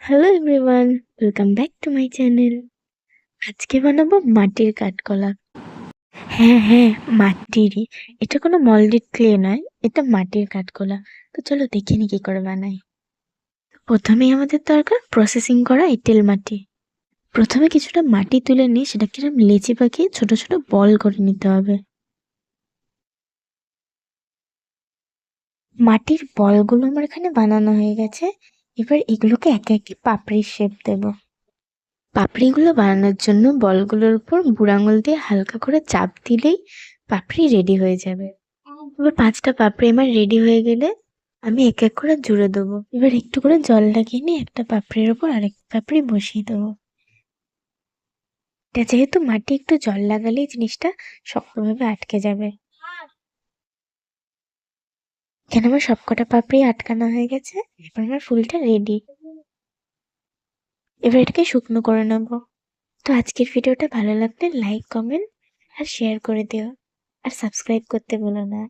Hello everyone, welcome back to my channel. আজকে বানাবো মাটির কাঠকলা। হ্যাঁ, মাটিরই। এটা কোনো মল্ডেড ক্লে নয়, এটা মাটির কাঠকলা। তো চলো দেখে নি কি করে বানাই। প্রথমেই আমাদের দরকার প্রসেসিং করা এঁটেল মাটি। প্রথমে কিছুটা মাটি তুলে নিয়ে সেটাকে এরকম লেচি পাকিয়ে ছোট ছোট বল করে নিতে হবে। মাটির বলগুলো আমার এখানে বানানো হয়ে গেছে। এবার এগুলোকে একে একে পাপড়ির শেপ দেবো। পাপড়িগুলো বানানোর জন্য বলগুলোর উপর বুড়ো আঙুল দিয়ে হালকা করে চাপ দিলেই পাপড়ি রেডি হয়ে যাবে। এবার 5টা পাপড়ি আমার রেডি হয়ে গেলে আমি এক এক করে জুড়ে দেবো। এবার একটু করে জল লাগিয়ে নিয়ে একটা পাপড়ির ওপর আরেকটা পাপড়ি বসিয়ে দেবো। এটা যেহেতু মাটি, একটু জল লাগালেই জিনিসটা শক্তভাবে আটকে যাবে। এখানে আমার সবকটা পাপড়ি আটকানো হয়ে গেছে। এবার আমার ফুলটা রেডি। এবার এটাকে শুকনো করে নেবো। তো আজকের ভিডিওটা ভালো লাগলে লাইক, কমেন্ট আর শেয়ার করে দিও। আর সাবস্ক্রাইব করতে ভুলো না।